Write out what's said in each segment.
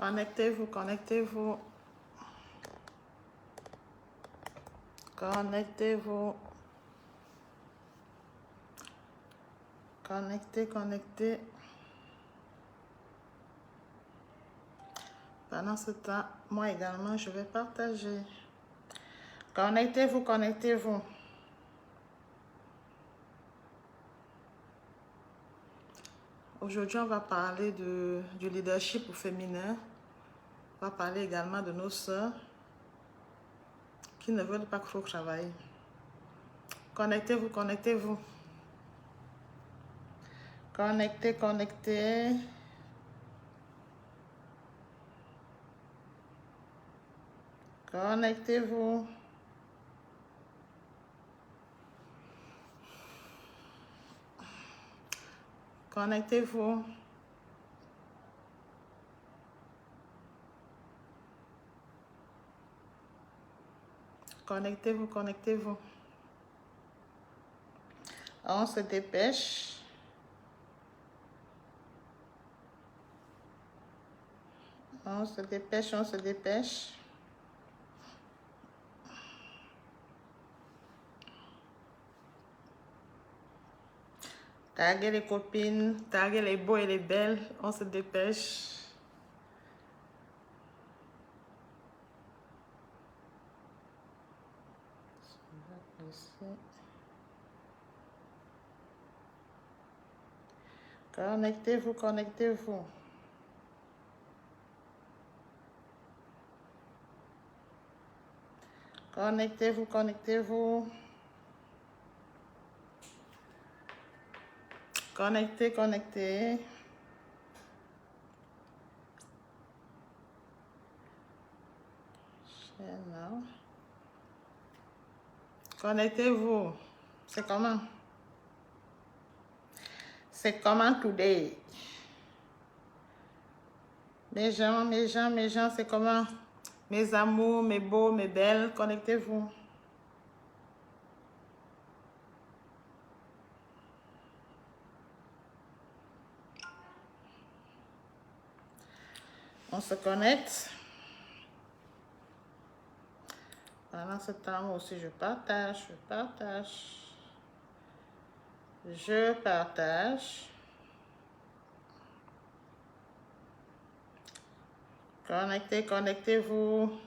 Connectez-vous, connectez-vous. Connectez-vous. Connectez, connectez. Pendant ce temps, moi également, je vais partager. Connectez-vous, connectez-vous. Aujourd'hui, on va parler du leadership au féminin. On va parler également de nos sœurs qui ne veulent pas trop travailler. Connectez-vous, connectez-vous. Connectez, connectez. Connectez-vous. Connectez-vous. Connectez-vous, connectez-vous. On se dépêche. On se dépêche, on se dépêche. Taguez les copines, taguez les beaux et les belles. On se dépêche. Connectez-vous, connectez-vous. Connectez-vous, connectez-vous. Connectez, connectez. Connectez-vous. C'est comment? C'est comment today? Mes gens, mes gens, mes gens, c'est comment? Mes amours, mes beaux, mes belles, connectez-vous. On se connecte. Pendant ce temps, moi aussi, je partage, je partage. Je partage. Connectez, connectez-vous.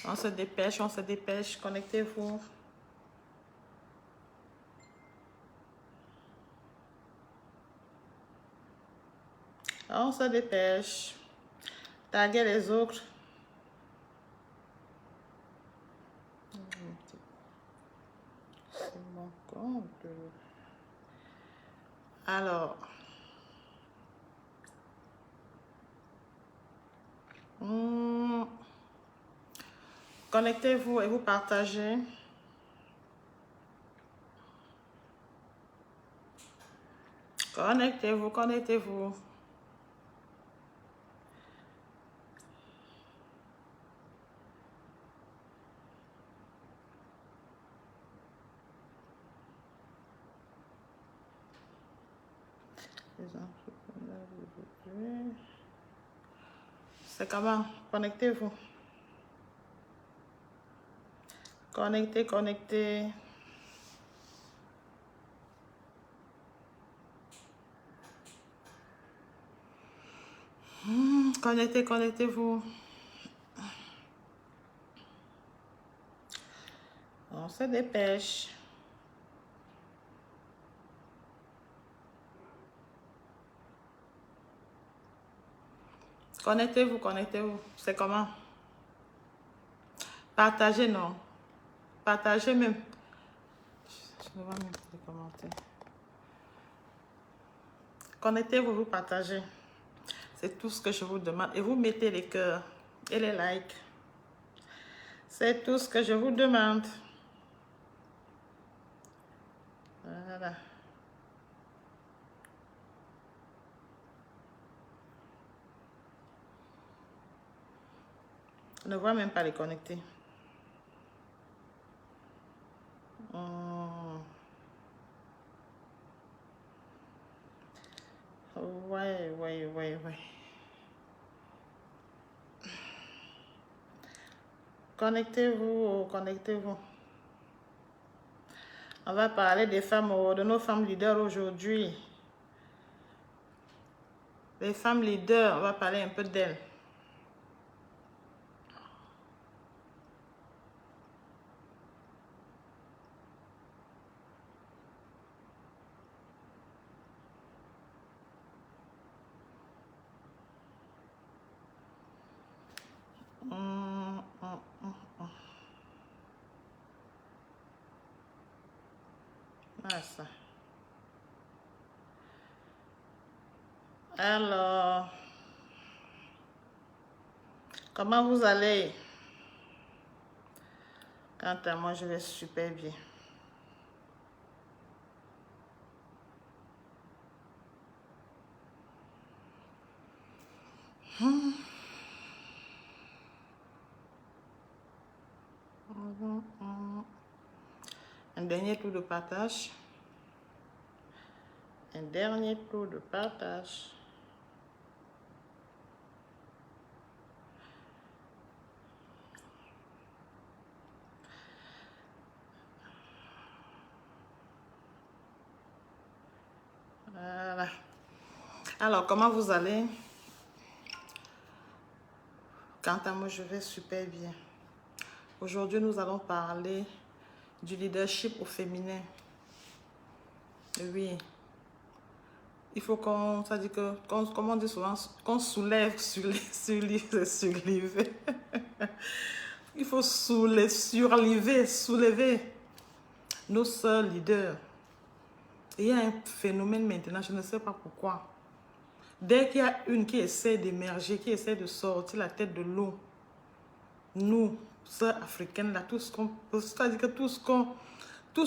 On se dépêche, connectez-vous. On se dépêche. Taguez les autres. C'est mon compte. Alors. Connectez-vous et vous partagez. Connectez-vous, connectez-vous. C'est comment? Connectez-vous. Connectez, connectez. Connectez, connectez-vous. On se dépêche. Connectez-vous, connectez-vous. C'est comment? Partagez, non. Partagez même. Je ne vois même pas les commentaires. Connectez-vous, vous partagez. C'est tout ce que je vous demande. Et vous mettez les cœurs et les likes. C'est tout ce que je vous demande. Voilà. Je ne vois même pas les connecter. ouais. Connectez-vous, connectez-vous. On va parler des femmes, de nos femmes leaders aujourd'hui. Les femmes leaders, on va parler un peu d'elles. Ah, ça. Alors, comment vous allez? Quant à moi, je vais super bien. Un dernier tour de partage. Un dernier tour de partage. Voilà. Alors, comment vous allez? Quant à moi, je vais super bien. Aujourd'hui, nous allons parler du leadership au féminin. Oui. Il faut qu'on, ça dit que, comme on dit souvent, qu'on soulève surlever. Il faut soulever nos sœurs leaders. Et il y a un phénomène maintenant, je ne sais pas pourquoi. Dès qu'il y a une qui essaie d'émerger, qui essaie de sortir la tête de l'eau, nous, sœurs africaines, là, tout ce qu'on peut, c'est-à-dire que tout ce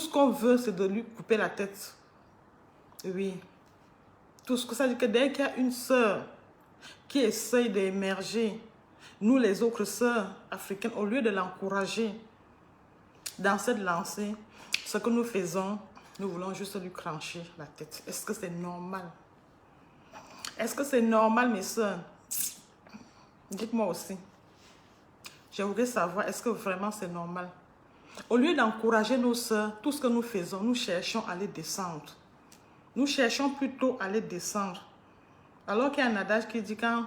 qu'on veut, c'est de lui couper la tête. Oui. Tout ce que ça veut dire que dès qu'il y a une sœur qui essaye d'émerger, nous, les autres sœurs africaines, au lieu de l'encourager dans cette lancée, ce que nous faisons, nous voulons juste lui crancher la tête. Est-ce que c'est normal? Est-ce que c'est normal, mes sœurs? Dites-moi aussi. Je voudrais savoir, est-ce que vraiment c'est normal? Au lieu d'encourager nos sœurs, tout ce que nous faisons, nous cherchons à les descendre. Nous cherchons plutôt à les descendre. Alors qu'il y a un adage qui dit quand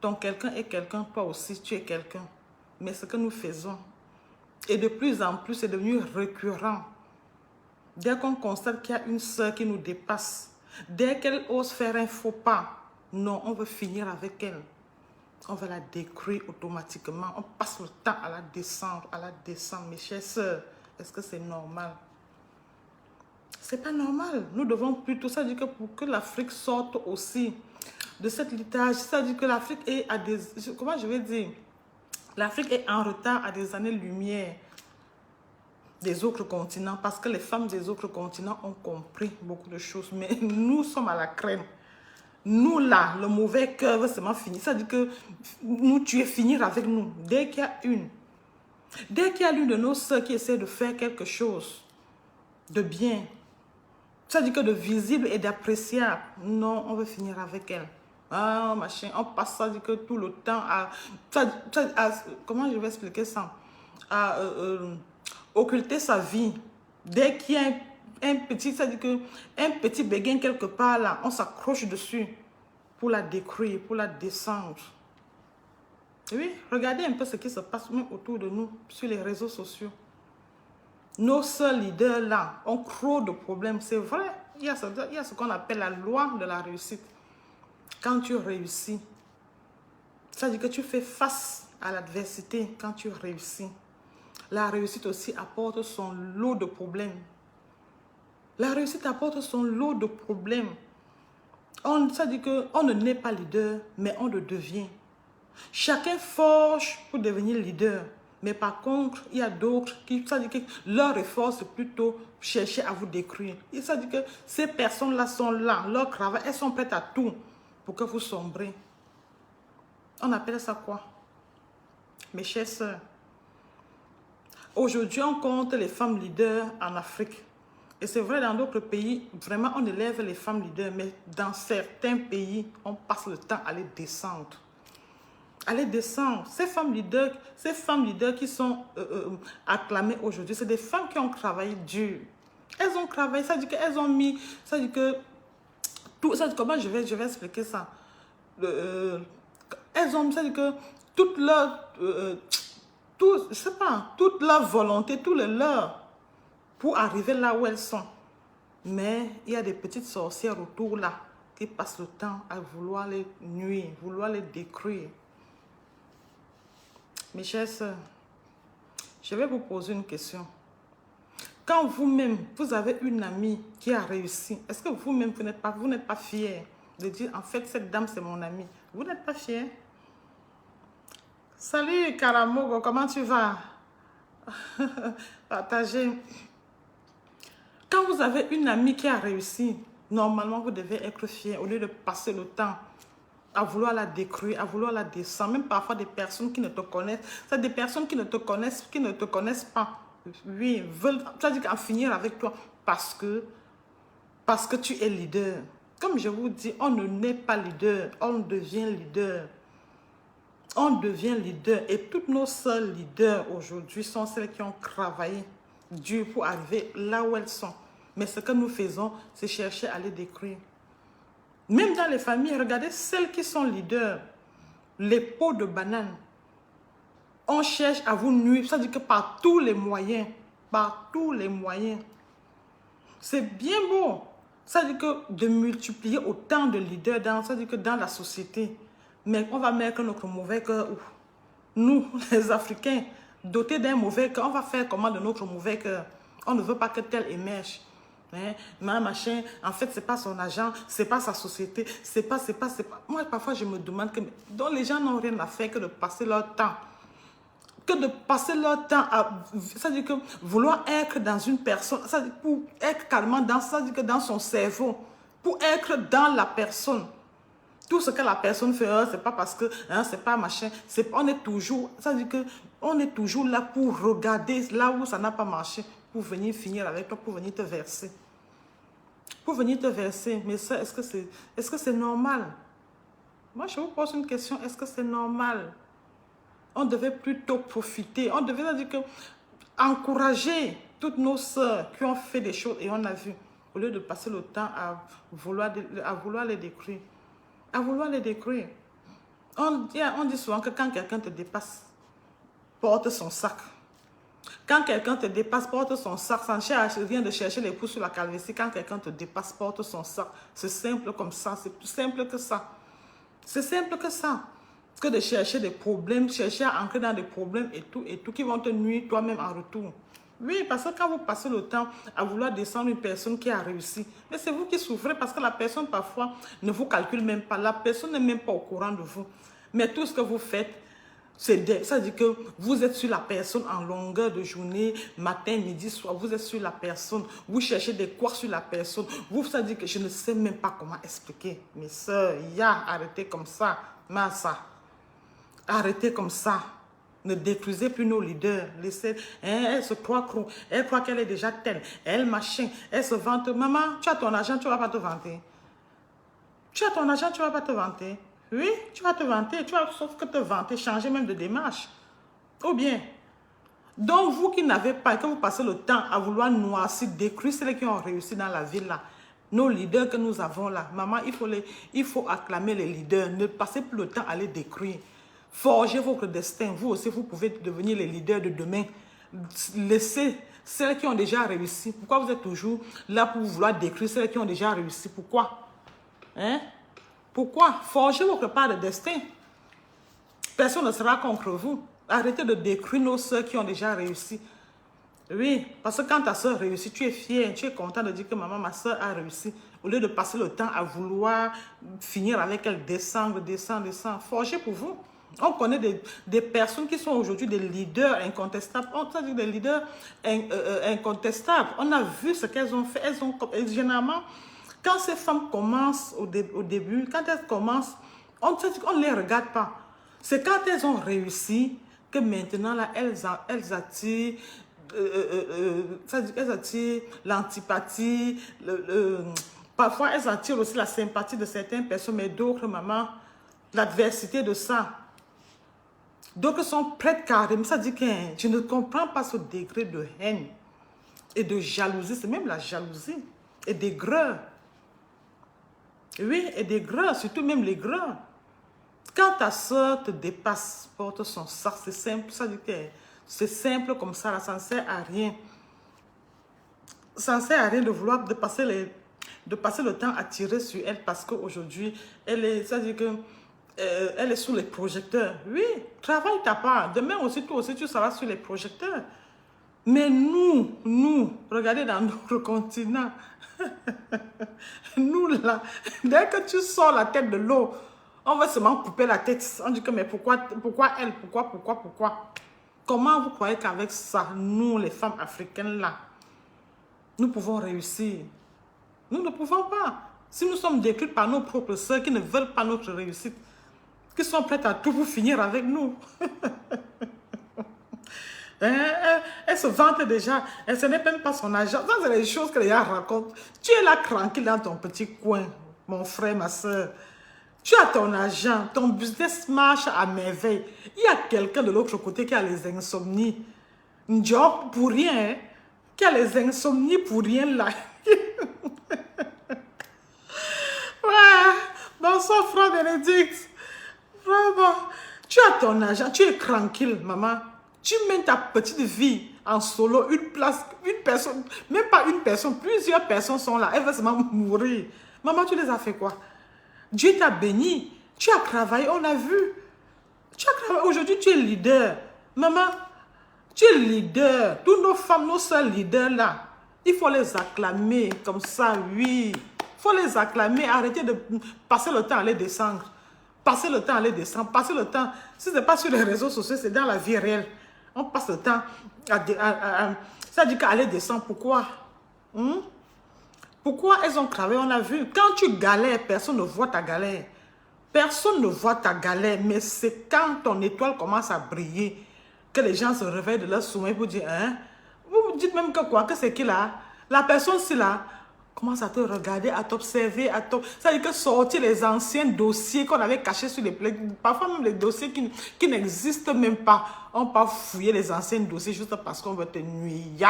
ton quelqu'un est quelqu'un, toi aussi tu es quelqu'un. Mais ce que nous faisons, et de plus en plus, c'est devenu récurrent. Dès qu'on constate qu'il y a une sœur qui nous dépasse, dès qu'elle ose faire un faux pas, non, on veut finir avec elle. On va la détruire automatiquement. On passe le temps à la descendre, Mes chères sœurs, est-ce que c'est normal? C'est pas normal. Nous devons plutôt, ça dit que pour que l'Afrique sorte aussi de cette litage, ça dit que l'Afrique est à des, comment je vais dire, l'Afrique est en retard à des années-lumière des autres continents parce que les femmes des autres continents ont compris beaucoup de choses. Mais nous sommes à la crème. Nous là, le mauvais cœur veut seulement finir. Ça dit que nous tuer, finir avec nous. Dès qu'il y a l'une de nos sœurs qui essaie de faire quelque chose de bien, ça dit que de visible et d'appréciable, non, on veut finir avec elle. Ah, machin, on passe ça dit que tout le temps à comment je vais expliquer ça? À occulter sa vie. Dès qu'il y a un petit, ça dit que un petit béguin quelque part là, on s'accroche dessus pour la détruire, pour la descendre. Oui, regardez un peu ce qui se passe même autour de nous sur les réseaux sociaux. Nos seuls leaders là ont trop de problèmes, c'est vrai. Il y a ce qu'on appelle la loi de la réussite. Quand tu réussis, ça veut dire que tu fais face à l'adversité quand tu réussis. La réussite aussi apporte son lot de problèmes. La réussite apporte son lot de problèmes. Ça dit qu'on ne naît pas leader, mais on le devient. Chacun forge pour devenir leader. Mais par contre, il y a d'autres qui, ça dit que leur effort, c'est plutôt chercher à vous détruire. Et ça dit que ces personnes-là sont là, leur travail, elles sont prêtes à tout pour que vous sombrez. On appelle ça quoi? Mes chères sœurs, aujourd'hui, on compte les femmes leaders en Afrique. Et c'est vrai, dans d'autres pays, vraiment, on élève les femmes leaders, mais dans certains pays, on passe le temps à les descendre. À les descendre. Ces femmes leaders qui sont acclamées aujourd'hui, c'est des femmes qui ont travaillé dur. Elles ont travaillé, ça dit qu'elles ont mis, ça dit que, tout, ça dit, comment je vais expliquer ça? Elles ont, ça dit que, toute leur, je sais pas, toute leur volonté, tout le leur, pour arriver là où elles sont. Mais il y a des petites sorcières autour là, qui passent le temps à vouloir les nuire, vouloir les détruire. Mes chers sœurs, je vais vous poser une question. Quand vous-même, vous avez une amie qui a réussi, est-ce que vous-même, vous n'êtes pas fier de dire, en fait, cette dame, c'est mon amie? Vous n'êtes pas fier? Salut Karamogo, comment tu vas? Partagez. Quand vous avez une amie qui a réussi, normalement, vous devez être fier au lieu de passer le temps à vouloir la détruire, à vouloir la descendre. Même parfois des personnes qui ne te connaissent, c'est des personnes qui ne te connaissent pas. Oui, veulent, c'est-à-dire en finir avec toi parce que tu es leader. Comme je vous dis, on ne naît pas leader, on devient leader. On devient leader et toutes nos seuls leaders aujourd'hui sont celles qui ont travaillé dur pour arriver là où elles sont. Mais ce que nous faisons, c'est chercher à les détruire. Même dans les familles, regardez celles qui sont leaders, les pots de banane. On cherche à vous nuire, ça dit que par tous les moyens, c'est bien beau. Ça dit que de multiplier autant de leaders, ça dit que dans la société, mais on va mettre notre mauvais cœur où? Nous, les Africains, dotés d'un mauvais cœur, on va faire comment de notre mauvais cœur? On ne veut pas que tel émerge. Hein? Machin, en fait, c'est pas son agent, c'est pas sa société, c'est pas. Moi, parfois, je me demande que donc les gens n'ont rien à faire que de passer leur temps. Ça dit que vouloir être dans une personne, ça dit pour être carrément dans, ça dit que dans son cerveau, pour être dans la personne. Tout ce que la personne fait, c'est pas parce que, c'est pas machin, on est toujours, ça dit que on est toujours là pour regarder là où ça n'a pas marché, pour venir finir avec toi, pour venir te verser. Pour venir te verser. Mais ça, est-ce que c'est normal? Moi, je vous pose une question, est-ce que c'est normal? On devait plutôt profiter, on devait dire que encourager toutes nos sœurs qui ont fait des choses et on a vu, au lieu de passer le temps à vouloir les détruire. À vouloir les détruire. On dit souvent que quand quelqu'un te dépasse, porte son sac. Quand quelqu'un te dépasse, porte son sac. Sans chercher, vient de chercher les pouces sur la calvitie. Quand quelqu'un te dépasse, porte son sac. C'est simple comme ça. C'est plus simple que ça. C'est simple que ça. Que de chercher des problèmes, chercher à entrer dans des problèmes et tout qui vont te nuire toi-même en retour. Oui, parce que quand vous passez le temps à vouloir descendre une personne qui a réussi, mais c'est vous qui souffrez parce que la personne parfois ne vous calcule même pas. La personne n'est même pas au courant de vous. Mais tout ce que vous faites, ça dit que vous êtes sur la personne en longueur de journée, matin, midi, soir. Vous êtes sur la personne. Vous cherchez des quoi sur la personne. Ça dit que je ne sais même pas comment expliquer. Mes soeurs, arrêtez comme ça. Massa. Arrêtez comme ça. Ne détruisez plus nos leaders. Laissez, elle se croit crou. Elle croit qu'elle est déjà telle. Elle machin. Elle se vante. Maman, tu as ton argent, tu ne vas pas te vanter. Tu as ton argent, tu ne vas pas te vanter. Oui, tu vas te vanter. Tu vas sauf que te vanter, changer même de démarche. Ou bien. Donc, vous qui n'avez pas, que vous passez le temps à vouloir noircir, détruire ceux qui ont réussi dans la ville là. Nos leaders que nous avons là. Maman, il faut acclamer les leaders. Ne passez plus le temps à les détruire. Forgez votre destin. Vous aussi, vous pouvez devenir les leaders de demain. Laissez celles qui ont déjà réussi. Pourquoi vous êtes toujours là pour vouloir détruire celles qui ont déjà réussi? Pourquoi? Pourquoi? Forgez votre part de destin. Personne ne sera contre vous. Arrêtez de détruire nos soeurs qui ont déjà réussi. Oui, parce que quand ta soeur réussit, tu es fier, tu es content de dire que maman, ma soeur a réussi. Au lieu de passer le temps à vouloir finir avec elle, descendre. Forgez pour vous. On connaît des personnes qui sont aujourd'hui des leaders incontestables. On dit des leaders incontestables. On a vu ce qu'elles ont fait. Généralement, quand ces femmes commencent au début, quand elles commencent, on ne les regarde pas. C'est quand elles ont réussi que maintenant, là, elles attirent elles attirent l'antipathie, parfois elles attirent aussi la sympathie de certaines personnes, mais d'autres, maman, l'adversité de ça. D'autres sont prêtes carrément, ça dit que je ne comprends pas ce degré de haine et de jalousie, c'est même la jalousie et d'aigreur. Oui, et d'aigreur, surtout même l'aigreur. Quand ta soeur te dépasse, porte son sac, c'est simple, ça dit que c'est simple comme ça, là, ça ne sert à rien. Ça ne sert à rien de vouloir de passer le temps à tirer sur elle parce qu'aujourd'hui, elle est, ça dit que elle est sous les projecteurs. Oui, travaille ta part. Demain aussi, toi aussi, tu seras sur les projecteurs. Mais nous, regardez dans notre continent, nous là, dès que tu sors la tête de l'eau, on va seulement couper la tête. On dit que mais pourquoi elle, pourquoi? Comment vous croyez qu'avec ça, nous, les femmes africaines là, nous pouvons réussir? Nous ne pouvons pas. Si nous sommes détruites par nos propres sœurs qui ne veulent pas notre réussite, qui sont prêtes à tout pour finir avec nous. Elle se vante déjà. Ce n'est même pas son argent. Ça, c'est les choses que les gens racontent. Tu es là tranquille dans ton petit coin, mon frère, ma soeur. Tu as ton argent, ton business marche à merveille. Il y a quelqu'un de l'autre côté qui a les insomnies. Un job pour rien, hein, qui a les insomnies pour rien là. Ouais, bonsoir frère Bénédicte. Vraiment, tu as ton argent, tu es tranquille, maman. Tu mènes ta petite vie en solo, une personne, même pas une personne, plusieurs personnes sont là. Elles vont seulement mourir. Maman, tu les as fait quoi? Dieu t'a béni. Tu as travaillé, on a vu. Tu as travaillé. Aujourd'hui, tu es leader. Maman, tu es leader. Toutes nos femmes, nos sœurs leaders là, il faut les acclamer comme ça, oui. Il faut les acclamer. Arrêtez de passer le temps à les descendre. Passer le temps à les descendre. Passer le temps. Si ce n'est pas sur les réseaux sociaux, c'est dans la vie réelle. On passe le temps ça dit qu'à les descendre. Pourquoi? Pourquoi elles ont travaillé? On a vu. Quand tu galères, personne ne voit ta galère. Personne ne voit ta galère. Mais c'est quand ton étoile commence à briller que les gens se réveillent de leur sommeil pour dire, hein? Vous dites même que quoi? Que c'est qui là? La personne c'est là. Commence à te regarder, à t'observer, ça veut dire que sortir les anciens dossiers qu'on avait cachés sur les plaques, parfois même les dossiers qui n'existent même pas. On peut fouiller les anciens dossiers juste parce qu'on veut te nuire.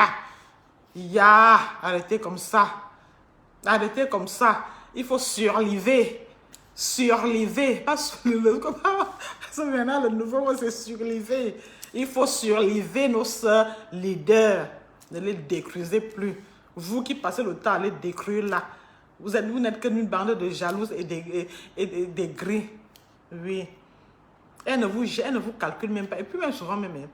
Arrêtez comme ça. Arrêtez comme ça. Il faut surliver. Surliver. Pas surliver. Maintenant, le nouveau mot, c'est surliver. Il faut surliver nos sœurs leaders. Ne les détruisez plus. Vous qui passez le temps à les détruire là, vous n'êtes qu'une bande de jalouses et des gris. Oui. Elle ne vous calcule même pas. Et puis même souvent même,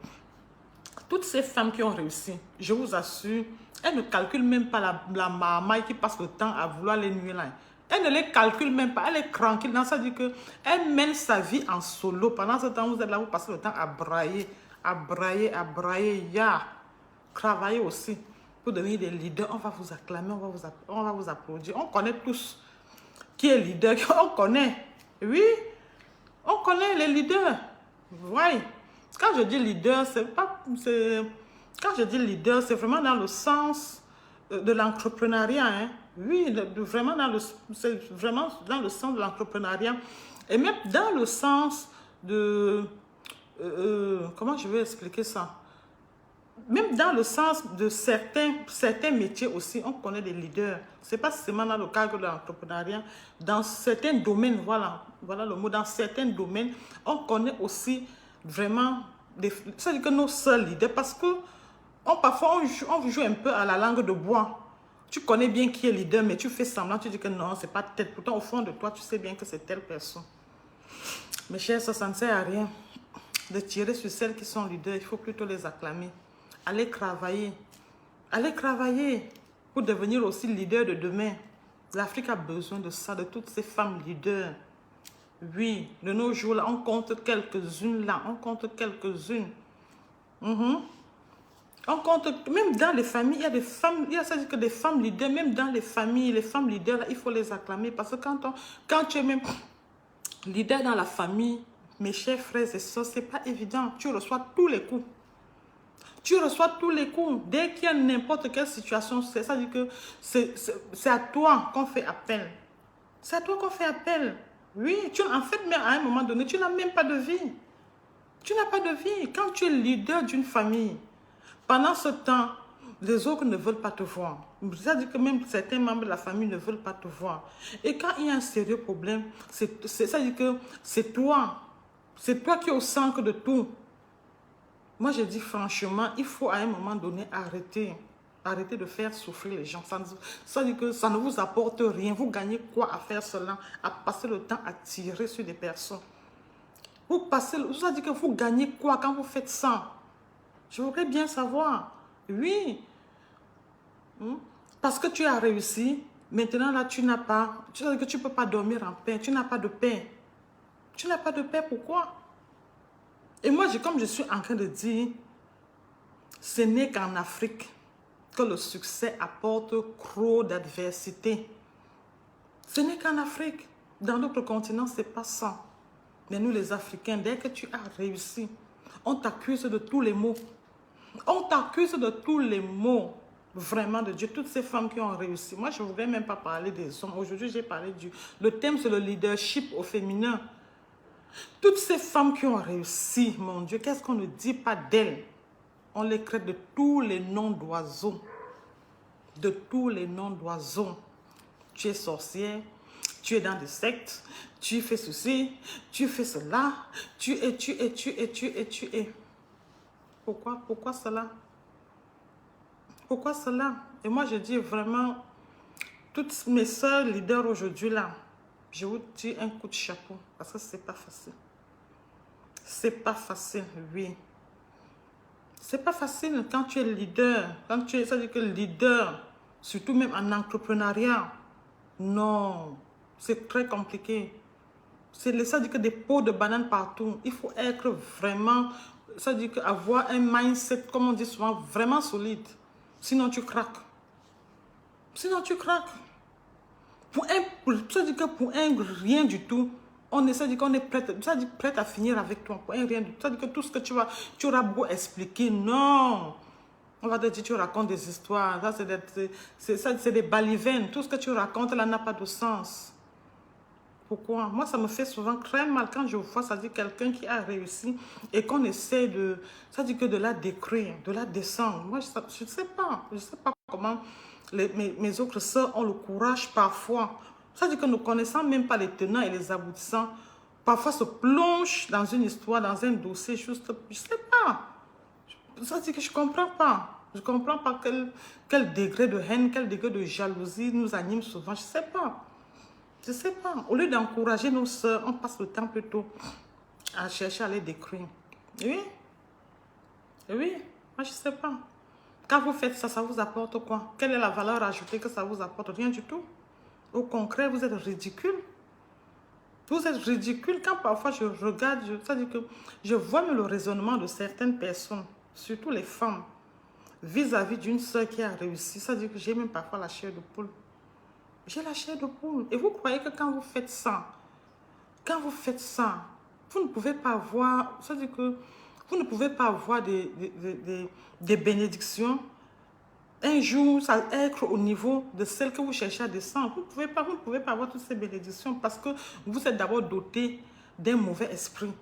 toutes ces femmes qui ont réussi, je vous assure, elles ne calculent même pas la marmaille qui passe le temps à vouloir les nuire là. Elle ne les calcule même pas. Elle est tranquille. Dans ça, dit que elle mène sa vie en solo. Pendant ce temps, vous êtes là, vous passez le temps à brailler. Travailler aussi. Pour devenir des leaders, on va vous acclamer, on va vous applaudir. On connaît tous qui est leader, on connaît. Oui, on connaît les leaders. Oui. Quand je dis leader, quand je dis leader, c'est vraiment dans le sens de l'entrepreneuriat. Hein. Oui, c'est vraiment dans le sens de l'entrepreneuriat. Et même dans le sens de... comment je vais expliquer ça? Même dans le sens de certains métiers aussi, on connaît des leaders. Ce n'est pas seulement dans le cadre de l'entrepreneuriat. Dans certains domaines, voilà le mot, dans certains domaines, on connaît aussi vraiment, ça veut dire que nos seuls leaders, parce que parfois on joue un peu à la langue de bois. Tu connais bien qui est leader, mais tu fais semblant, tu dis que non, c'est pas tel. Pourtant, au fond de toi, tu sais bien que c'est telle personne. Mes chers, ça ne sert à rien de tirer sur celles qui sont leaders. Il faut plutôt les acclamer. Allez travailler pour devenir aussi leader de demain. L'Afrique a besoin de ça, de toutes ces femmes leaders. Oui, de nos jours, là, on compte quelques-unes là, on compte quelques-unes. On compte, même dans les familles, il y a des femmes, ça veut dire que des femmes leaders, même dans les familles, les femmes leaders, là, il faut les acclamer. Parce que quand tu es même leader dans la famille, mes chers frères et sœurs, ce n'est pas évident. Tu reçois tous les coups. Tu reçois tous les coups. Dès qu'il y a n'importe quelle situation, ça veut dire que c'est à toi qu'on fait appel. C'est à toi qu'on fait appel. Oui, en fait, mais à un moment donné, tu n'as même pas de vie. Tu n'as pas de vie. Quand tu es leader d'une famille, pendant ce temps, les autres ne veulent pas te voir. C'est-à-dire que même certains membres de la famille ne veulent pas te voir. Et quand il y a un sérieux problème, c'est-à-dire que c'est toi. C'est toi qui es au centre de tout. Moi, je dis franchement, il faut à un moment donné arrêter. Arrêtez de faire souffrir les gens. Ça veut dire que ça ne vous apporte rien. Vous gagnez quoi à faire cela? À passer le temps à tirer sur des personnes. Ça veut dire que vous gagnez quoi quand vous faites ça? Je voudrais bien savoir. Oui. Parce que tu as réussi. Maintenant, là, tu n'as pas. Tu sais que tu ne peux pas dormir en paix. Tu n'as pas de paix. Tu n'as pas de paix, pourquoi? Et moi, comme je suis en train de dire, ce n'est qu'en Afrique que le succès apporte trop d'adversité. Ce n'est qu'en Afrique. Dans d'autres continents, ce n'est pas ça. Mais nous, les Africains, dès que tu as réussi, on t'accuse de tous les maux. On t'accuse de tous les maux. Vraiment de Dieu. Toutes ces femmes qui ont réussi. Moi, je ne voudrais même pas parler des hommes. Aujourd'hui, j'ai parlé du... Le thème, c'est le leadership au féminin. Toutes ces femmes qui ont réussi, mon Dieu, qu'est-ce qu'on ne dit pas d'elles? On les crée de tous les noms d'oiseaux. De tous les noms d'oiseaux. Tu es sorcière, tu es dans des sectes, tu fais ceci, tu fais cela, tu es. Pourquoi cela? Pourquoi cela? Et moi, je dis vraiment, toutes mes soeurs leaders aujourd'hui, là, je vous dis un coup de chapeau, parce que c'est pas facile. C'est pas facile, oui. C'est pas facile quand tu es leader, c'est-à-dire que leader, surtout même en entrepreneuriat. Non, c'est très compliqué. C'est-à-dire que des pots de bananes partout. Il faut être vraiment, c'est-à-dire avoir un mindset, comme on dit souvent, vraiment solide. Sinon, tu craques. Sinon, tu craques. C'est-à-dire que pour un rien du tout, c'est-à-dire qu'on est prêt à finir avec toi. Pour un rien du tout. C'est-à-dire que tout ce que tu auras beau expliquer, non. On va te dire, tu racontes des histoires. C'est des balivernes. Tout ce que tu racontes là n'a pas de sens. Pourquoi? Moi, ça me fait souvent très mal quand je vois, ça dit quelqu'un qui a réussi et qu'on essaie de, ça dit que de la décrire, de la descendre. Moi, je ne sais pas. Je ne sais pas comment mes autres sœurs ont le courage parfois. Ça dit que ne connaissant même pas les tenants et les aboutissants, parfois se plongent dans une histoire, dans un dossier, juste, je ne sais pas. Ça dit que je ne comprends pas. Je ne comprends pas quel degré de haine, quel degré de jalousie nous anime souvent. Je ne sais pas. Je ne sais pas. Au lieu d'encourager nos soeurs, on passe le temps plutôt à chercher à les décrire. Oui. Oui. Moi, je ne sais pas. Quand vous faites ça, ça vous apporte quoi? Quelle est la valeur ajoutée que ça vous apporte? Rien du tout. Au contraire, vous êtes ridicule. Vous êtes ridicule quand parfois je regarde, c'est-à-dire que je vois le raisonnement de certaines personnes, surtout les femmes, vis-à-vis d'une soeur qui a réussi. C'est-à-dire que j'ai même parfois la chair de poule. J'ai la chair de poule. Et vous croyez que quand vous faites ça, vous ne pouvez pas avoir, c'est-à-dire que vous ne pouvez pas avoir des bénédictions. Un jour, ça être au niveau de celle que vous cherchez à descendre. Vous ne pouvez pas avoir toutes ces bénédictions parce que vous êtes d'abord doté d'un mauvais esprit,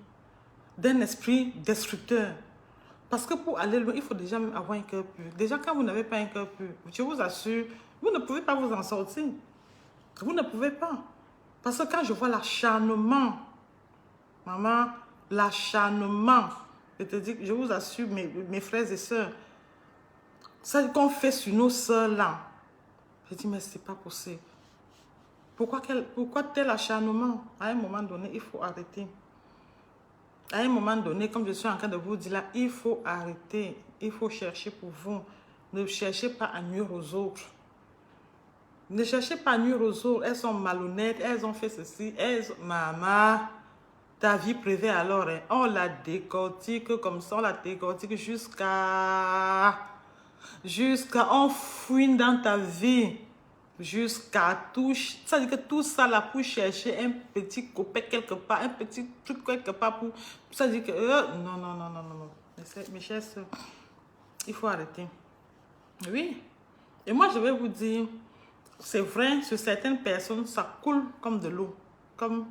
d'un esprit destructeur. Parce que pour aller loin, il faut déjà même avoir un cœur pur. Déjà, quand vous n'avez pas un cœur pur, je vous assure, vous ne pouvez pas vous en sortir. Vous ne pouvez pas. Parce que quand je vois l'acharnement, maman, l'acharnement, je vous assure, mes frères et sœurs, ça qu'on fait sur nos sœurs là, je dis, mais c'est pas possible. Pourquoi tel acharnement? À un moment donné, il faut arrêter. À un moment donné, comme je suis en train de vous dire là, il faut arrêter. Il faut chercher pour vous. Ne cherchez pas à nuire aux autres. Ne cherchez pas à nuire aux autres. Elles sont malhonnêtes, elles ont fait ceci. Maman, ta vie privée alors, hein, on la décortique comme ça, on la décortique jusqu'à on fouine dans ta vie. Jusqu'à tout. Ça veut dire que tout ça là pour chercher un petit copain quelque part, un petit truc quelque part pour. Ça veut dire que. Non. Mes chers soeurs, Il faut arrêter. Oui. Et moi, je vais vous dire, c'est vrai, sur certaines personnes, ça coule comme de l'eau. Comme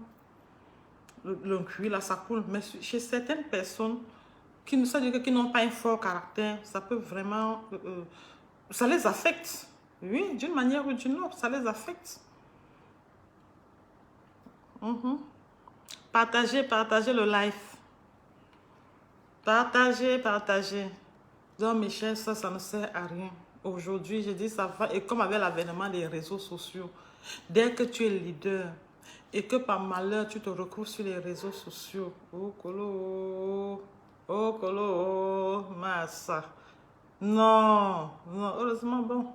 le cuir, là, ça coule. Mais chez certaines personnes qui n'ont pas un fort caractère, ça peut vraiment... ça les affecte. Oui, d'une manière ou d'une autre, ça les affecte. Partagez le live. Partagez. Donc, mes chers, ça ne sert à rien. Aujourd'hui, je dis ça va. Et comme avec l'avènement des réseaux sociaux, dès que tu es leader et que par malheur, tu te retrouves sur les réseaux sociaux, oh, colo, massa. Non, heureusement, bon.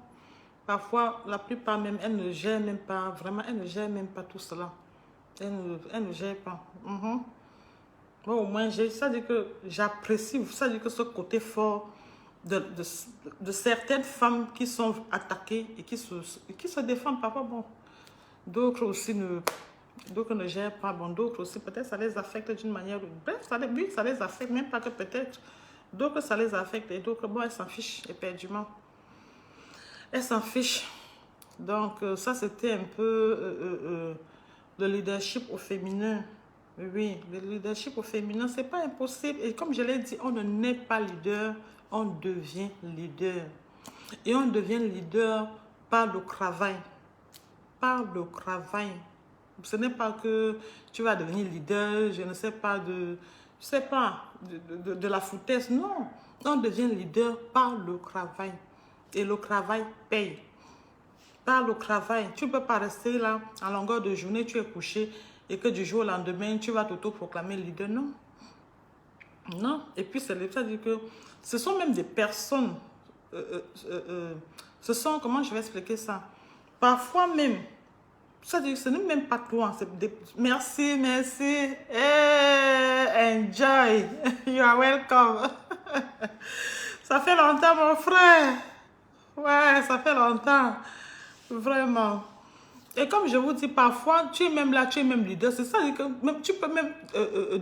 Parfois, la plupart même, elles ne gèrent même pas, vraiment, elles ne gèrent même pas tout cela. Elles ne gèrent pas. Bon, au moins, ça dit que j'apprécie, ça dit que ce côté fort de certaines femmes qui sont attaquées et qui se défendent parfois. Bon, d'autres aussi d'autres ne gèrent pas. Bon, d'autres aussi, peut-être ça les affecte d'une manière ou bref, ça les affecte, même pas que peut-être. D'autres, ça les affecte et d'autres, bon, elles s'en fichent éperdument. Elles s'en fichent. Donc, ça, c'était un peu le leadership au féminin. Oui, le leadership au féminin, c'est pas impossible. Et comme je l'ai dit, on ne naît pas leader, on devient leader. Et on devient leader par le travail. Par le travail. Ce n'est pas que tu vas devenir leader, je ne sais pas, de la foutaise. Non, on devient leader par le travail. Et le travail paye. Par le travail. Tu ne peux pas rester là, en longueur de journée, tu es couché et que du jour au lendemain, tu vas t'auto-proclamer leader. Non. Non. Et puis, ça dit que ce sont même des personnes, ce sont, comment je vais expliquer ça? Parfois même, ça dit que ce n'est même pas toi. Merci. Hey, enjoy. You are welcome. Ça fait longtemps, mon frère. Ouais, ça fait longtemps. Vraiment. Et comme je vous dis, parfois, tu es même là, tu es même leader. C'est ça, que même, tu peux même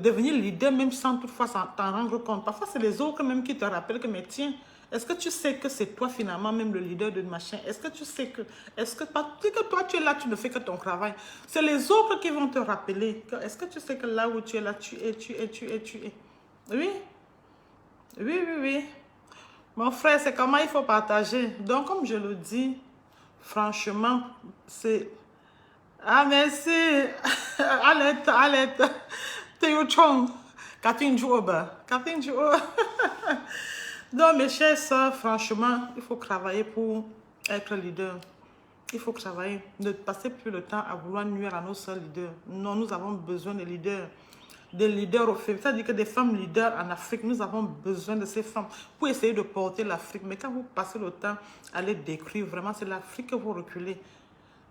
devenir leader même sans toutefois t'en rendre compte. Parfois, c'est les autres même qui te rappellent que, mais tiens, est-ce que tu sais que c'est toi finalement même le leader de machin? Est-ce que tu sais que... Est-ce que toi, tu es là, tu ne fais que ton travail? C'est les autres qui vont te rappeler. Est-ce que tu sais que là où tu es là, tu es? Oui. Oui. Mon frère, c'est comment il faut partager. Donc, comme je le dis, franchement, c'est... Ah, merci. Alerte. Théo Chong. Catherine Jouoba. Donc, mes chers soeurs, franchement, il faut travailler pour être leader. Il faut travailler. Ne passez plus le temps à vouloir nuire à nos soeurs leaders. Non, nous avons besoin de leaders. Des leaders au féminin. C'est-à-dire que des femmes leaders en Afrique, nous avons besoin de ces femmes pour essayer de porter l'Afrique. Mais quand vous passez le temps à les décrire, vraiment, c'est l'Afrique que vous reculez.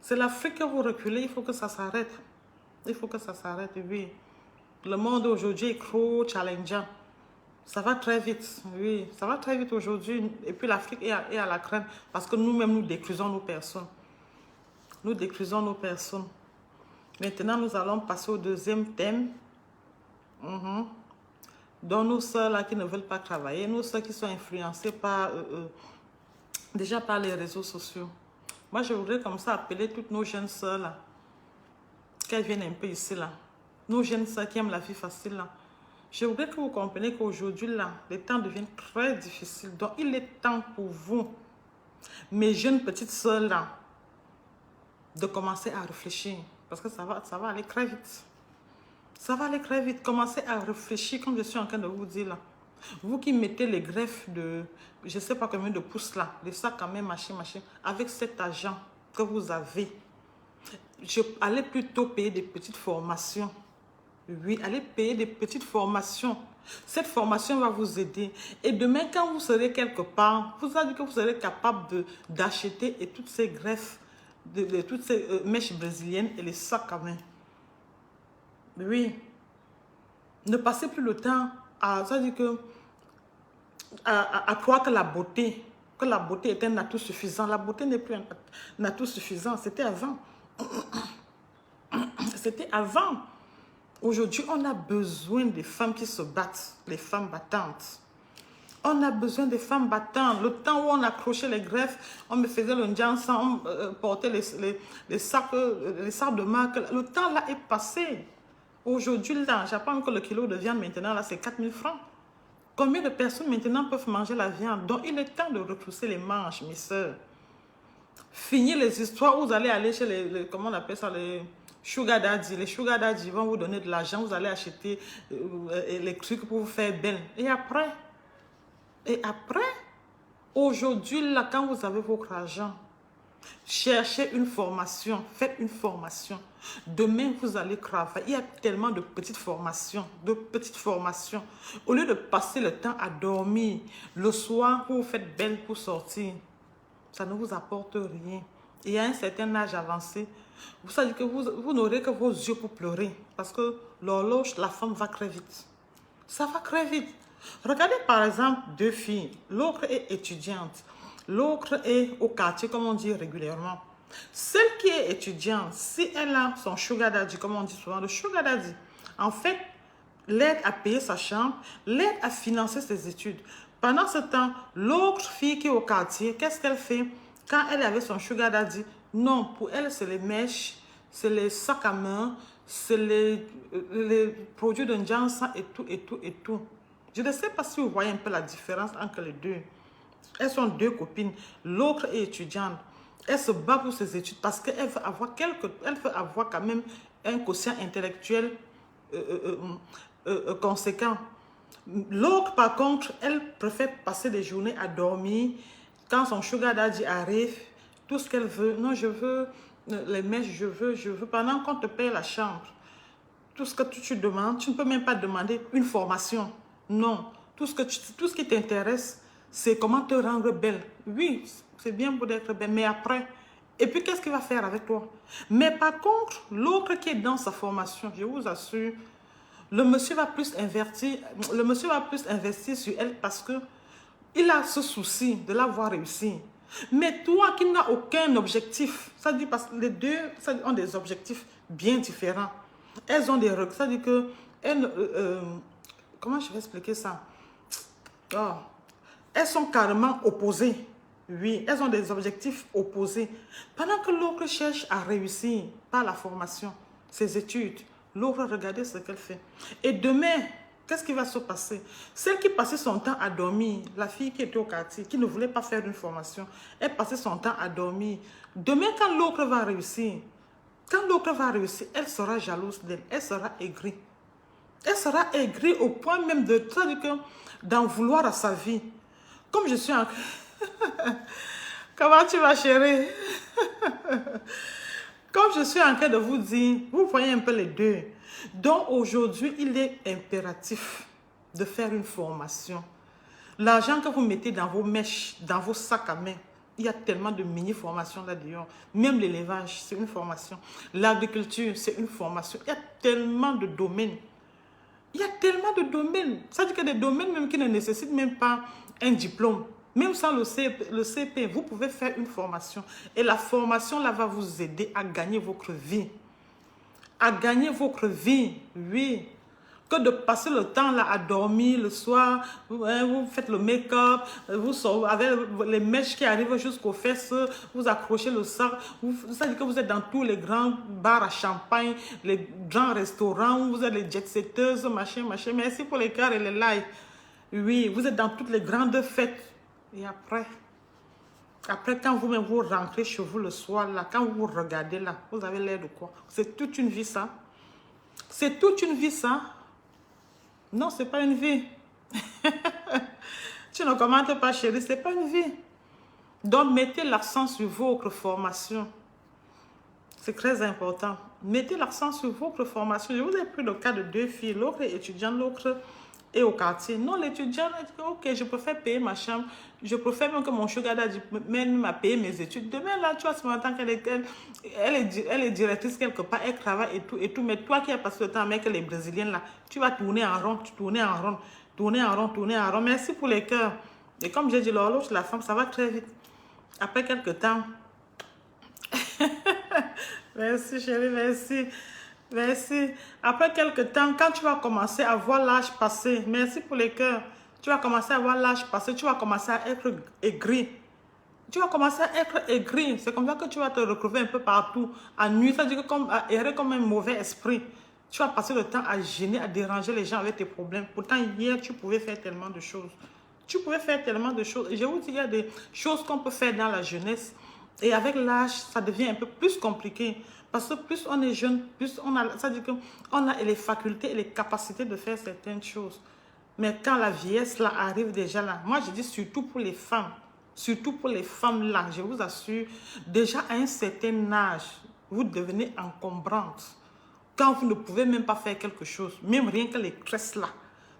C'est l'Afrique que vous reculez, il faut que ça s'arrête. Il faut que ça s'arrête, oui. Le monde aujourd'hui est trop challengeant. Ça va très vite, oui. Ça va très vite aujourd'hui. Et puis l'Afrique est à la crainte parce que nous-mêmes, nous détruisons nos personnes. Nous détruisons nos personnes. Maintenant, nous allons passer au deuxième thème. Donc, nos soeurs là qui ne veulent pas travailler, nos soeurs qui sont influencées par, déjà par les réseaux sociaux. Moi, je voudrais comme ça appeler toutes nos jeunes soeurs là, qu'elles viennent un peu ici là. Nos jeunes soeurs qui aiment la vie facile là. Je voudrais que vous compreniez qu'aujourd'hui là, les temps deviennent très difficiles. Donc, il est temps pour vous, mes jeunes petites soeurs là, de commencer à réfléchir. Parce que ça va aller très vite. Ça va aller très vite. Commencez à réfléchir comme je suis en train de vous dire là. Vous qui mettez les greffes de, je ne sais pas combien de pouces là, les sacs à main, machin, avec cet argent que vous avez, allez plutôt payer des petites formations. Oui, allez payer des petites formations. Cette formation va vous aider. Et demain, quand vous serez quelque part, vous allez dire que vous serez capable d'acheter et toutes ces greffes, toutes ces mèches brésiliennes et les sacs à main. Oui. Ne passez plus le temps à croire que la beauté est un atout suffisant. La beauté n'est plus un atout suffisant. C'était avant. C'était avant. Aujourd'hui, on a besoin des femmes qui se battent, les femmes battantes. On a besoin des femmes battantes. Le temps où on accrochait les greffes, on me faisait le njansan, on portait les sacs de marque. Le temps là est passé. Aujourd'hui, là, j'apprends que le kilo de viande maintenant, là, c'est 4 000 francs. Combien de personnes maintenant peuvent manger la viande? Donc, il est temps de retrousser les manches, mes soeurs. Fini les histoires où vous allez aller chez comment on appelle ça, les sugar daddy. Les sugar daddy vont vous donner de l'argent, vous allez acheter les trucs pour vous faire belle. Et après, aujourd'hui, là, quand vous avez votre argent, cherchez une formation, faites une formation. Demain, vous allez travailler. Il y a tellement de petites formations, Au lieu de passer le temps à dormir, le soir, vous vous faites belle pour sortir. Ça ne vous apporte rien. Et à un certain âge avancé, vous savez que vous n'aurez que vos yeux pour pleurer. Parce que l'horloge, la femme va très vite. Ça va très vite. Regardez par exemple deux filles. L'autre est étudiante. L'autre est au quartier, comme on dit régulièrement. Celle qui est étudiante, si elle a son sugar daddy, comme on dit souvent, le sugar daddy, en fait, l'aide à payer sa chambre, l'aide à financer ses études. Pendant ce temps, l'autre fille qui est au quartier, qu'est-ce qu'elle fait? Quand elle avait son sugar daddy, non, pour elle, c'est les mèches, c'est les sacs à main, c'est les produits de Njansa et tout. Je ne sais pas si vous voyez un peu la différence entre les deux. Elles sont deux copines. L'autre est étudiante. Elle se bat pour ses études parce qu'elle veut avoir quand même un quotient intellectuel conséquent. L'autre, par contre, elle préfère passer des journées à dormir. Quand son sugar daddy arrive, tout ce qu'elle veut, non, je veux les mèches, je veux, pendant qu'on te paye la chambre. Tout ce que tu demandes, tu ne peux même pas demander une formation. Non, tout ce qui t'intéresse, c'est comment te rendre belle. Oui, c'est bien pour être belle, mais après, et puis qu'est-ce qu'il va faire avec toi? Mais par contre, l'autre qui est dans sa formation, je vous assure, le monsieur va plus investir sur elle parce que il a ce souci de l'avoir réussi. Mais toi qui n'as aucun objectif, ça dit parce que les deux ont des objectifs bien différents. Elles ont des règles, ça dit que comment je vais expliquer ça? Oh. Elles sont carrément opposées. Oui, elles ont des objectifs opposés. Pendant que l'autre cherche à réussir par la formation, ses études, l'autre, regardez ce qu'elle fait. Et demain, qu'est-ce qui va se passer? Celle qui passait son temps à dormir, la fille qui était au quartier, qui ne voulait pas faire une formation, elle passait son temps à dormir. Demain, quand l'autre va réussir, elle sera jalouse d'elle, elle sera aigrie. Elle sera aigrie au point même d'en vouloir à sa vie. Comme je suis en... Comment tu vas, chérie? Comme je suis en train de vous dire, vous voyez un peu les deux. Donc aujourd'hui, il est impératif de faire une formation. L'argent que vous mettez dans vos mèches, dans vos sacs à main, il y a tellement de mini-formations là-dedans. Même l'élevage, c'est une formation. L'agriculture, c'est une formation. Il y a tellement de domaines. Ça veut dire qu'il y a des domaines même qui ne nécessitent même pas un diplôme. Même sans le CP, vous pouvez faire une formation. Et la formation là va vous aider à gagner votre vie. À gagner votre vie, oui. Que de passer le temps là à dormir le soir, vous faites le make-up, vous sortez avec les mèches qui arrivent jusqu'aux fesses, vous accrochez le sac, ça dit que vous êtes dans tous les grands bars à champagne, les grands restaurants, vous êtes les jet-setteuses, machin. Merci pour les cœurs et les likes. Oui, vous êtes dans toutes les grandes fêtes. Et après quand vous-même vous rentrez chez vous le soir, là, quand vous vous regardez là, vous avez l'air de quoi? C'est toute une vie ça. C'est toute une vie ça. Non, c'est pas une vie. Tu ne commentes pas, chérie, c'est pas une vie. Donc, mettez l'accent sur votre formation. C'est très important. Mettez l'accent sur votre formation. Je vous ai pris le cas de deux filles. L'autre est étudiante, l'autre est au quartier. Non, l'étudiant, ok, je préfère payer ma chambre. Je préfère même que mon sugar daddy m'aide à payer mes études. Demain, là, tu vois, ce matin qu'elle est directrice quelque part, elle travaille et tout. Mais toi qui as passé le temps avec les Brésiliennes, là, tu vas tourner en rond. Merci pour les cœurs. Et comme j'ai dit, l'horloge, la femme, ça va très vite. Après quelques temps... Merci, chérie, merci. Après quelques temps, quand tu vas commencer à voir l'âge passer, merci pour les cœurs, Tu vas commencer à avoir l'âge passé, tu vas commencer à être aigri. Tu vas commencer à être aigri. C'est comme ça que tu vas te retrouver un peu partout. À nuit, ça veut dire que comme, à errer comme un mauvais esprit. Tu vas passer le temps à gêner, à déranger les gens avec tes problèmes. Pourtant, hier, tu pouvais faire tellement de choses. Tu pouvais faire tellement de choses. Et je vous dis, il y a des choses qu'on peut faire dans la jeunesse. Et avec l'âge, ça devient un peu plus compliqué. Parce que plus on est jeune, plus on a, ça veut dire qu'on a les facultés et les capacités de faire certaines choses. Mais quand la vieillesse là, arrive déjà là, moi je dis surtout pour les femmes. Surtout pour les femmes là, je vous assure, déjà à un certain âge, vous devenez encombrante. Quand vous ne pouvez même pas faire quelque chose, même rien que les tresses là.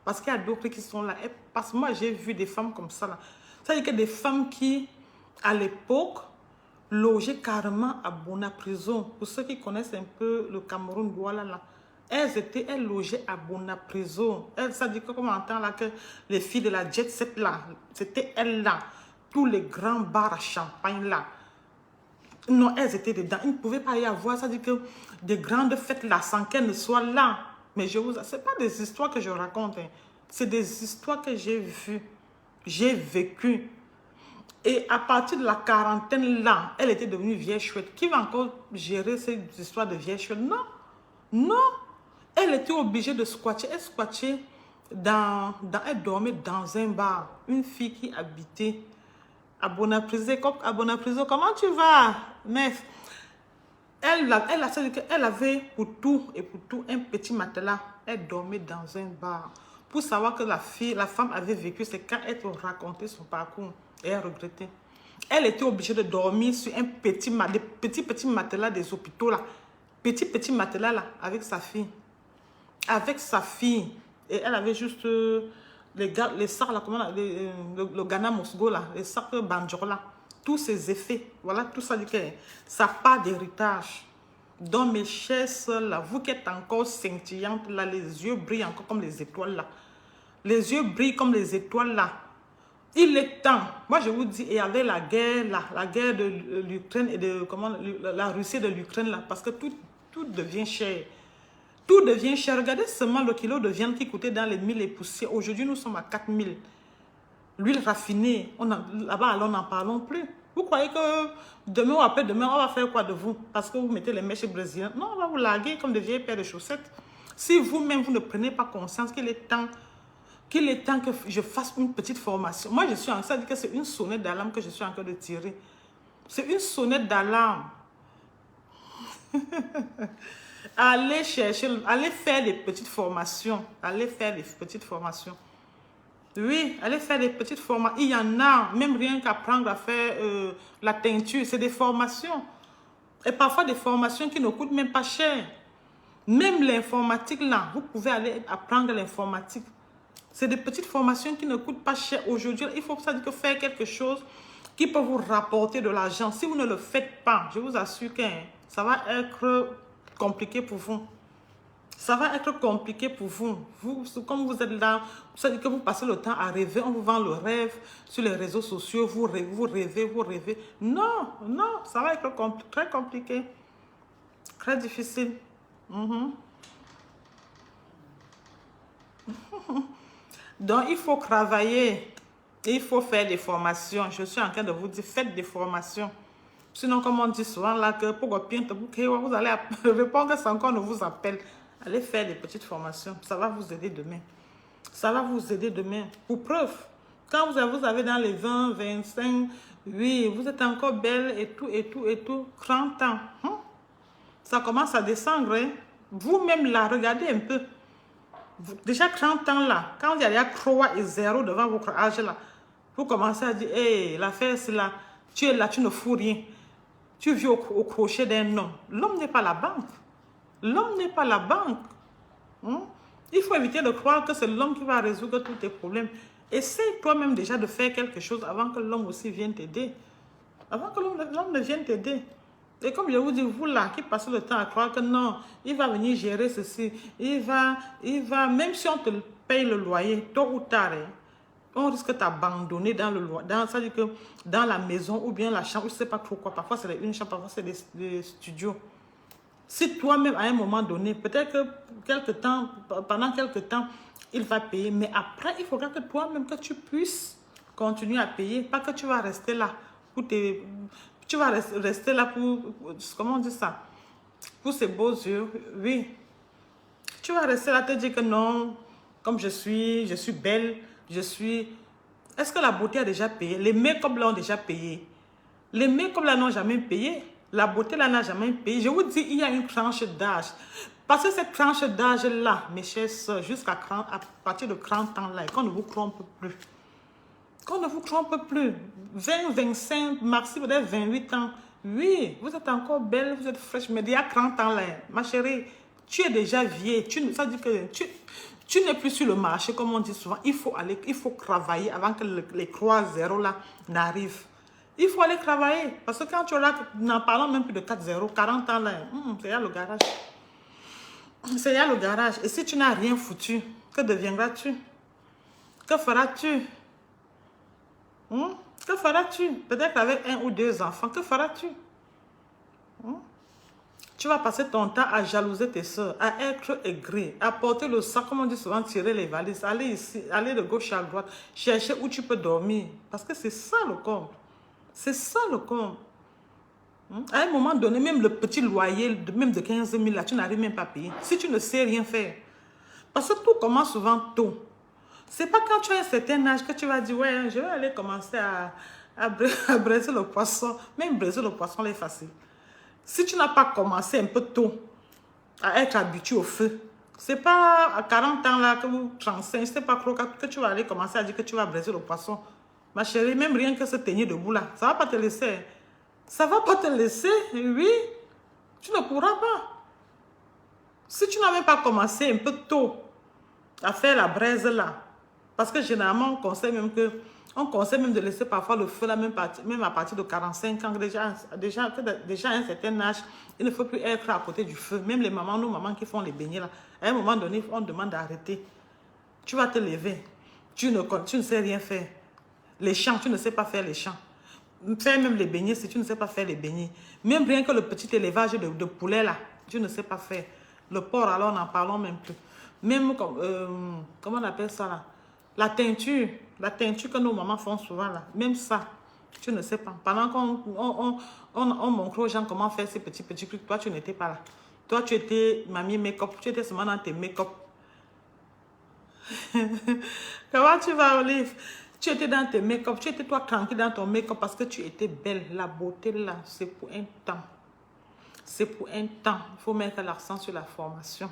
Parce qu'il y a d'autres qui sont là. Et parce que moi, j'ai vu des femmes comme ça là. C'est-à-dire que des femmes qui, à l'époque, logeaient carrément à Bona-Prison. Pour ceux qui connaissent un peu le Cameroun, Douala là. Elles logeaient à Bona-Prison. Ça dit que comme on entend là que les filles de la jet set là, c'était elles là. Tous les grands bars à champagne là. Non, elles étaient dedans. Ils ne pouvaient pas y avoir. Ça dit que des grandes fêtes là sans qu'elles ne soient là. Mais je vous... Ce n'est pas des histoires que je raconte. Hein. C'est des histoires que j'ai vues. J'ai vécu. Et à partir de la quarantaine là, elle était devenue vieille chouette. Qui va encore gérer ces histoires de vieille chouette? Non. Non. Elle était obligée de squatter. Elle squattait elle dormait dans un bar. Une fille qui habitait à Bona-Prison. Comment tu vas, meuf? Elle avait pour tout et pour tout un petit matelas. Elle dormait dans un bar. Pour savoir que la femme avait vécu, c'est quand elle te racontait son parcours. Et elle regrettait. Elle était obligée de dormir sur un petit matelas des hôpitaux là. Petit matelas là, avec sa fille. Avec sa fille. Et elle avait juste les sacs là, le Ghana Mosgo là, les sacs Banjor là. Tous ces effets, voilà, tout ça dit que ça part d'héritage. Donc mes chères soeurs là, vous qui êtes encore scintillantes là, les yeux brillent encore comme les étoiles là. Les yeux brillent comme les étoiles là. Il est temps. Moi je vous dis, et avec la guerre là, la guerre de l'Ukraine et de la Russie de l'Ukraine là, parce que tout devient cher. Tout devient cher. Regardez seulement le kilo de viande qui coûtait dans les 1000 et poussières. Aujourd'hui nous sommes à 4000. L'huile raffinée, là-bas, alors n'en parlons plus. Vous croyez que demain ou après-demain, on va faire quoi de vous? Parce que vous mettez les mèches brésiliennes. Non, on va vous larguer comme des vieilles paires de chaussettes. Si vous-même, vous ne prenez pas conscience qu'il est temps que je fasse une petite formation. Moi, ça veut dire que c'est une sonnette d'alarme que je suis en train de tirer. C'est une sonnette d'alarme. Allez chercher, allez faire des petites formations. Allez faire des petites formations. Oui, allez faire des petites formations. Il y en a, même rien qu'apprendre à faire la teinture. C'est des formations. Et parfois des formations qui ne coûtent même pas cher. Même l'informatique là, vous pouvez aller apprendre l'informatique. C'est des petites formations qui ne coûtent pas cher. Aujourd'hui, il faut que faire quelque chose qui peut vous rapporter de l'argent. Si vous ne le faites pas, je vous assure que ça va être compliqué pour vous. Ça va être compliqué pour vous. Comme vous êtes là, ça dit que vous passez le temps à rêver. On vous vend le rêve sur les réseaux sociaux. Vous rêvez. Non, ça va être très compliqué. Très difficile. Donc, il faut travailler. Il faut faire des formations. Je suis en train de vous dire, faites des formations. Sinon, comme on dit souvent là, que pour vous allez répondre sans qu'on ne vous appelle. Allez faire des petites formations. Ça va vous aider demain. Ça va vous aider demain. Pour preuve, quand vous avez dans les 20, 25, oui, vous êtes encore belle et tout, 30 ans. Ça commence à descendre. Hein? Vous-même là, regardez un peu. Déjà 30 ans là, quand il y a 3 et 0 devant votre âge là, vous commencez à dire, hey, l'affaire c'est là, tu es là, tu ne fous rien. Tu vis au crochet d'un homme. L'homme n'est pas la banque. L'homme n'est pas la banque. Il faut éviter de croire que c'est l'homme qui va résoudre tous tes problèmes. Essaye toi-même déjà de faire quelque chose avant que l'homme aussi vienne t'aider. Avant que l'homme ne vienne t'aider. Et comme je vous dis, vous là, qui passez le temps à croire que non, il va venir gérer ceci, il va, même si on te paye le loyer, tôt ou tard, on risque de t'abandonner dans le loyer, ça veut dire que dans la maison ou bien la chambre, je ne sais pas trop quoi, parfois c'est une chambre, parfois c'est des studios. Si toi-même, à un moment donné, peut-être que pendant quelque temps, il va payer. Mais après, il faudra que toi-même, que tu puisses continuer à payer. Pas que tu vas rester là. Tu vas rester là comment on dit ça? Pour ces beaux yeux. Oui. Tu vas rester là te dire que non, comme je suis belle, je suis... Est-ce que la beauté a déjà payé? Les make-up là ont déjà payé. Les make-up là n'ont jamais payé. La beauté là n'a jamais payé. Je vous dis, il y a une tranche d'âge. Parce que cette tranche d'âge là, mes chers soeurs, à partir de 30 ans là, qu'on ne vous trompe plus. Qu'on ne vous trompe plus. 20, 25, maxi peut-être 28 ans. Oui, vous êtes encore belle, vous êtes fraîche, mais il y a 30 ans là, ma chérie, tu es déjà vieille. Ça dit que tu n'es plus sur le marché, comme on dit souvent. Il faut travailler avant que les croix zéro là n'arrivent. Il faut aller travailler. Parce que quand tu es là, n'en parlons même plus de 4-0, 40 ans là, c'est là le garage. C'est là le garage. Et si tu n'as rien foutu, que deviendras-tu? Que feras-tu? Que feras-tu? Peut-être avec 1 ou 2 enfants, que feras-tu? Tu vas passer ton temps à jalouser tes soeurs, à être aigri, à porter le sac, comme on dit souvent, tirer les valises, aller ici, aller de gauche à droite, chercher où tu peux dormir. Parce que c'est ça le compte. C'est ça le compte. À un moment donné, même le petit loyer, même de 15 000 là, tu n'arrives même pas à payer. Si tu ne sais rien faire. Parce que tout commence souvent tôt. C'est pas quand tu as un certain âge que tu vas dire, ouais, je vais aller commencer à braiser le poisson. Même braiser le poisson, c'est facile. Si tu n'as pas commencé un peu tôt à être habitué au feu, c'est pas à 40 ans là, que vous 35, c'est pas trop que tu vas aller commencer à dire que tu vas braiser le poisson. Ma chérie, même rien que se tenir debout là, ça va pas te laisser. Ça va pas te laisser, oui. Tu ne pourras pas. Si tu n'avais pas commencé un peu tôt à faire la braise là, parce que généralement on conseille même de laisser parfois le feu là, même à partir de 45 ans, déjà à un certain âge, il ne faut plus être à côté du feu. Même les mamans, nos mamans qui font les beignets là, à un moment donné, on demande d'arrêter. Tu vas te lever, tu ne sais rien faire. Les champs, tu ne sais pas faire les champs. Faire même les beignets si tu ne sais pas faire les beignets. Même rien que le petit élevage de poulet là, tu ne sais pas faire. Le porc, alors n'en parlons même plus. Même, comment on appelle ça là? La teinture que nos mamans font souvent là, même ça, tu ne sais pas. Pendant qu'on montre aux gens comment faire ces petits trucs, toi tu n'étais pas là. Toi tu étais mamie make-up, tu étais seulement dans tes make-up. Comment tu vas, Olive? Tu étais dans tes make-up, tu étais toi tranquille dans ton make-up parce que tu étais belle. La beauté là, c'est pour un temps. C'est pour un temps. Il faut mettre l'accent sur la formation.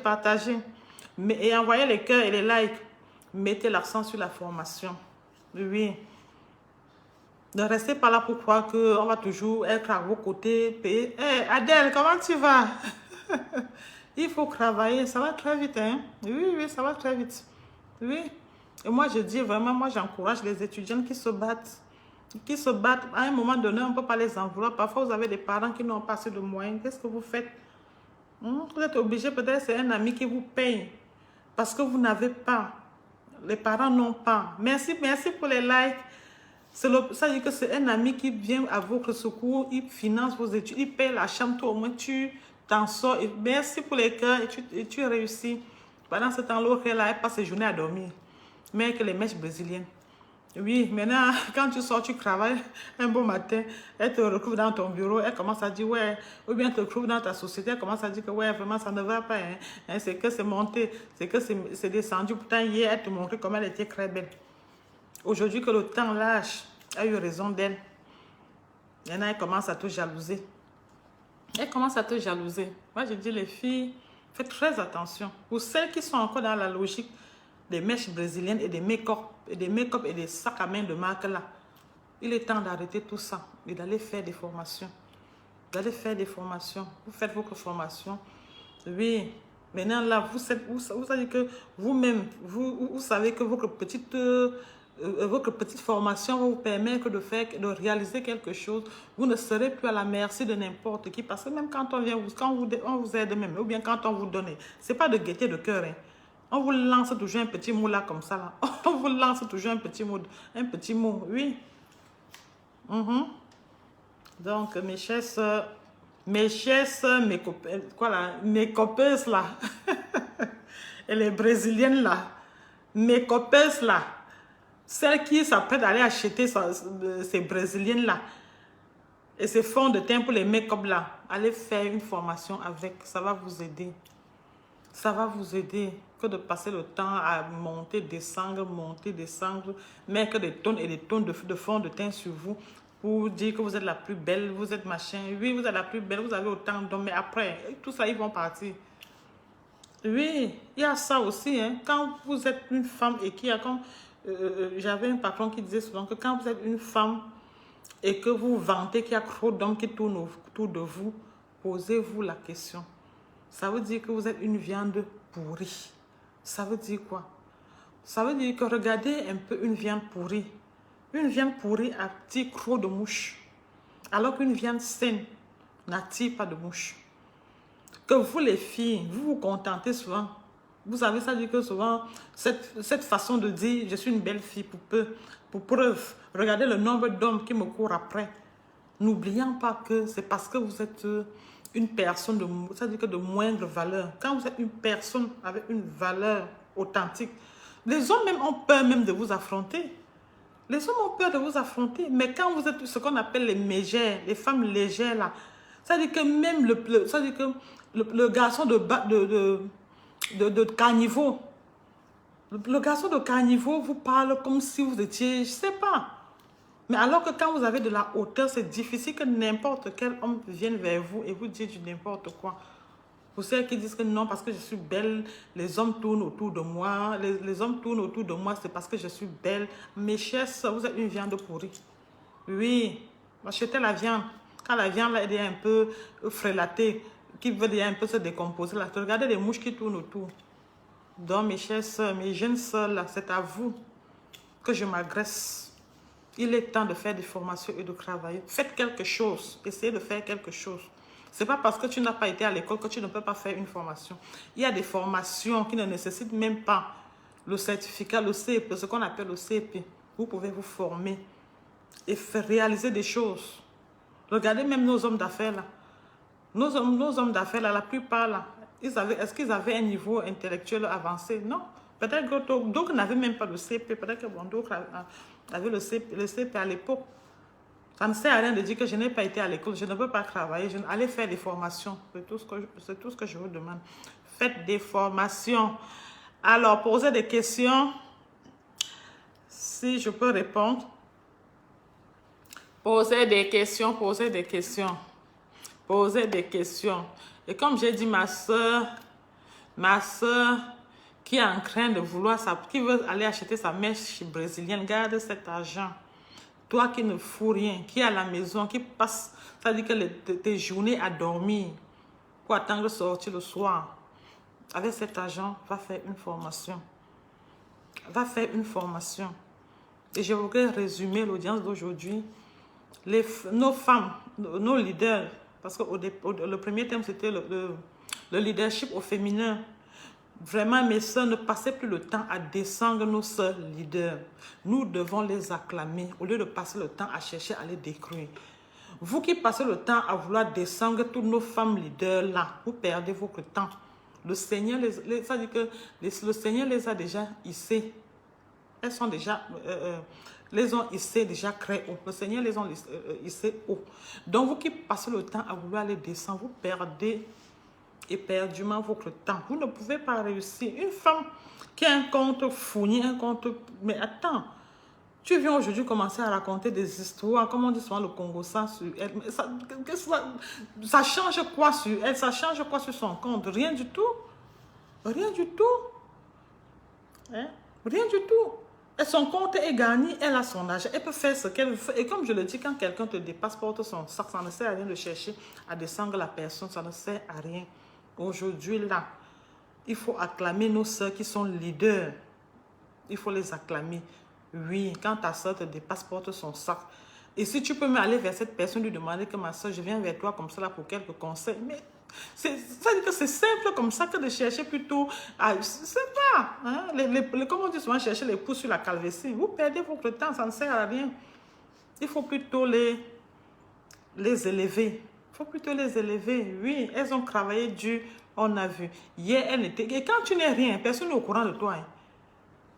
Partagez. Et envoyez les cœurs et les likes. Mettez l'accent sur la formation. Oui. Ne restez pas là pour croire qu'on va toujours être à vos côtés. Hey, Adèle, comment tu vas? Il faut travailler. Ça va très vite, hein? Oui, ça va très vite. Oui. Et moi, je dis vraiment, moi, j'encourage les étudiants qui se battent. À un moment donné, on ne peut pas les en vouloir. Parfois, vous avez des parents qui n'ont pas assez de moyens. Qu'est-ce que vous faites? Vous êtes obligé, peut-être c'est un ami qui vous paye. Parce que vous n'avez pas. Les parents n'ont pas. Merci pour les likes. Ça veut dire que c'est un ami qui vient à votre secours. Il finance vos études. Il paye la chambre. Toi, au moins, tu t'en sors. Et merci pour les cœurs. Et tu réussis. Pendant ce temps, l'autre, elle passe ses journées à dormir. Mais que les mèches brésiliennes. Oui, maintenant, quand tu sors, tu travailles un bon matin, elle te retrouve dans ton bureau, elle commence à dire, ouais, ou bien te retrouve dans ta société, elle commence à dire que, ouais, vraiment, ça ne va pas, hein, c'est que c'est monté, c'est que c'est descendu. Pourtant, hier, elle te montrait comment elle était très belle. Aujourd'hui, que le temps lâche, elle a eu raison d'elle. Maintenant, elle commence à te jalouser. Moi, je dis, les filles, faites très attention. Pour celles qui sont encore dans la logique des mèches brésiliennes et des make-up et des sacs à main de marque là. Il est temps d'arrêter tout ça et d'aller faire des formations. Vous faites votre formation. Oui. Maintenant là, vous savez que vous-même, vous savez que votre petite formation va vous permettre de réaliser quelque chose. Vous ne serez plus à la merci de n'importe qui. Parce que même quand on vous aide même, ou bien quand on vous donne, c'est pas de gaieté de cœur, hein. On vous lance toujours un petit mot là comme ça là. On vous lance toujours un petit mot, oui. Donc mes chères soeurs, mes copains, mes copeuses là. Et les Brésiliennes là, mes copines là, celles qui s'apprêtent à aller acheter ces Brésiliennes là, et ces fonds de teint pour les make-up là, allez faire une formation avec, ça va vous aider. Ça va vous aider que de passer le temps à monter, descendre, mettre des tonnes et des tonnes de fond de teint sur vous pour dire que vous êtes la plus belle, vous êtes machin. Oui, vous êtes la plus belle, vous avez autant d'hommes, mais après, tout ça, ils vont partir. Oui, il y a ça aussi. Hein. Quand vous êtes une femme et qu'il y a comme... j'avais un patron qui disait souvent que quand vous êtes une femme et que vous vantez qu'il y a trop d'hommes qui tournent autour de vous, posez-vous la question. Ça veut dire que vous êtes une viande pourrie. Ça veut dire quoi? Ça veut dire que regardez un peu une viande pourrie. Une viande pourrie attire trop de mouches. Alors qu'une viande saine n'attire pas de mouches. Que vous les filles, vous vous contentez souvent. Vous savez, ça dit que souvent, cette façon de dire, je suis une belle fille pour preuve. Regardez le nombre d'hommes qui me courent après. N'oublions pas que c'est parce que vous êtes une personne de moindre valeur. Quand vous êtes une personne avec une valeur authentique, les hommes même ont peur même de vous affronter. Les hommes ont peur de vous affronter. Mais quand vous êtes ce qu'on appelle les mégères, les femmes légères là, ça dit que même le garçon de caniveau, le garçon de caniveau vous parle comme si vous étiez, je sais pas. Mais alors que quand vous avez de la hauteur, c'est difficile que n'importe quel homme vienne vers vous et vous dise du n'importe quoi. Pour ceux qui disent que non, parce que je suis belle, les hommes tournent autour de moi. Les hommes tournent autour de moi, c'est parce que je suis belle. Mes chers soeurs, vous êtes une viande pourrie. Oui, achetez la viande. Quand la viande là, elle est un peu frélatée, qui veut dire un peu se décomposer, là, regardez les mouches qui tournent autour. Donc, mes chères soeurs, mes jeunes soeurs, là, c'est à vous que je m'agresse. Il est temps de faire des formations et de travailler. Faites quelque chose. Essayez de faire quelque chose. Ce n'est pas parce que tu n'as pas été à l'école que tu ne peux pas faire une formation. Il y a des formations qui ne nécessitent même pas le certificat, le CEP, ce qu'on appelle le CEP. Vous pouvez vous former et faire réaliser des choses. Regardez même nos hommes d'affaires là. Nos hommes d'affaires là, la plupart là, est-ce qu'ils avaient un niveau intellectuel avancé? Non. Peut-être que d'autres n'avaient même pas le CP. Peut-être que d'autres avaient le CP à l'époque. Ça ne sert à rien de dire que je n'ai pas été à l'école, je ne peux pas travailler, allez faire des formations. C'est tout ce que je vous demande. Faites des formations. Alors, posez des questions. Si je peux répondre. Posez des questions, posez des questions. Posez des questions. Et comme j'ai dit, ma soeur qui est en train de vouloir, qui veut aller acheter sa mèche brésilienne, garde cet argent. Toi qui ne fous rien, qui est à la maison, qui passe, ça dit que tes journées à dormir pour attendre de sortir le soir. Avec cet argent, va faire une formation. Va faire une formation. Et je voudrais résumer l'audience d'aujourd'hui. Nos femmes, nos leaders, parce que le premier thème, c'était le leadership au féminin. Vraiment, mes soeurs, ne passez plus le temps à descendre nos soeurs leaders. Nous devons les acclamer au lieu de passer le temps à chercher à les détruire. Vous qui passez le temps à vouloir descendre toutes nos femmes leaders là, vous perdez votre temps. Le Seigneur ça dit que le Seigneur les a déjà hissées. Elles sont déjà, les ont hissées déjà très haut. Le Seigneur les a hissées haut. Donc vous qui passez le temps à vouloir les descendre, vous perdez éperdument votre temps. Vous ne pouvez pas réussir. Une femme qui a un compte fourni, un compte... Mais attends, tu viens aujourd'hui commencer à raconter des histoires, comme on dit souvent le Congo, ça sur elle. Mais ça change quoi sur elle? Ça change quoi sur son compte? Rien du tout. Rien du tout. Hein? Rien du tout. Et son compte est gagné, elle a son argent, elle peut faire ce qu'elle veut. Et comme je le dis, quand quelqu'un te dépasse, porte son sac, ça ne sert à rien de chercher à descendre la personne, ça ne sert à rien. Aujourd'hui, là, il faut acclamer nos soeurs qui sont leaders. Il faut les acclamer. Oui, quand ta soeur te dépasse, porte son sac. Et si tu peux aller vers cette personne, lui demander que ma soeur, je viens vers toi comme ça là pour quelques conseils. Mais ça veut dire que c'est simple comme ça que de chercher plutôt à... C'est pas. Hein, comme on dit souvent, chercher les pouces sur la calvitie. Vous perdez votre temps, ça ne sert à rien. Il faut plutôt les élever. Il faut plutôt les élever. Oui, elles ont travaillé dur On a vu. Hier, elle n'était... Et quand tu n'es rien, personne n'est au courant de toi. Hein.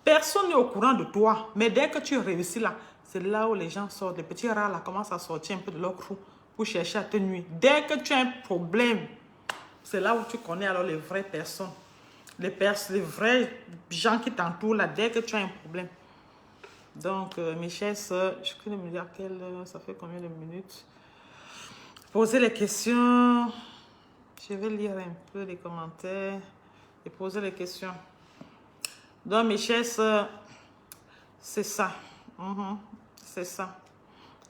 Personne n'est au courant de toi. Mais dès que tu réussis là, c'est là où les gens sortent. Les petits rats là commencent à sortir un peu de leur trou pour chercher à te nuire. Dès que tu as un problème, c'est là où tu connais alors les vraies personnes. Les vrais gens qui t'entourent là, dès que tu as un problème. Donc, mes chers soeurs, je peux me dire ça fait combien de minutes? Posez les questions. Je vais lire un peu les commentaires et poser les questions. Donc, mes chers soeurs, c'est ça. C'est ça.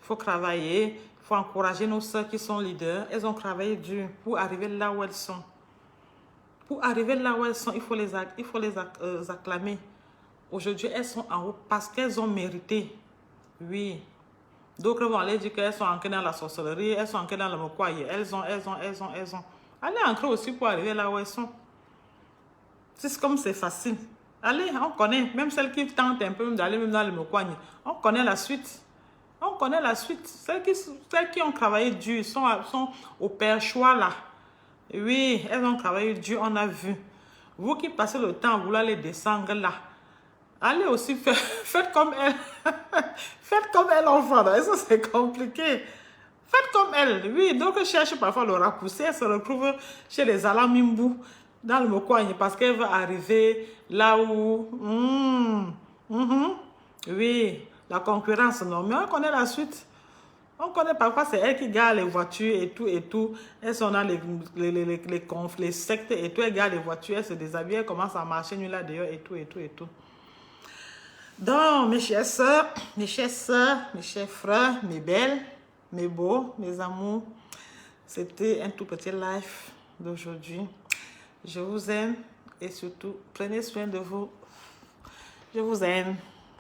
Il faut travailler. Il faut encourager nos soeurs qui sont leaders. Elles ont travaillé dur pour arriver là où elles sont. Pour arriver là où elles sont, il faut les acclamer. Aujourd'hui, elles sont en haut parce qu'elles ont mérité. Oui. D'autres vont aller dire qu'elles sont ancrées dans la sorcellerie, elles sont ancrées dans le mokwaye. Elles ont. Allez ancrer aussi pour arriver là où elles sont. C'est comme c'est facile. Allez, on connaît. Même celles qui tentent un peu d'aller même dans le mokwaye. On connaît la suite. On connaît la suite. Celles qui ont travaillé dur sont au perchoir là. Oui, elles ont travaillé dur, on a vu. Vous qui passez le temps à vouloir les descendre là, allez aussi faites comme elles. Faites comme elles, enfants. Ça, c'est compliqué. Faites comme elles. Oui, donc elles cherchent parfois le raccourci. Elles se retrouvent chez les Alamimbou, dans le Mokwagne, parce qu'elles veulent arriver là où... Oui, la concurrence, non. Mais on connaît la suite. On connaît parfois, c'est elles qui gardent les voitures et tout et tout. Elles sont dans les sectes et tout. Elles gardent les voitures, elles se déshabillent, elles commencent à marcher nuit là dehors et tout et tout et tout. Donc, mes chères soeurs, mes chers frères, mes belles, mes beaux, mes amours, c'était un tout petit live d'aujourd'hui. Je vous aime et surtout, prenez soin de vous. Je vous aime.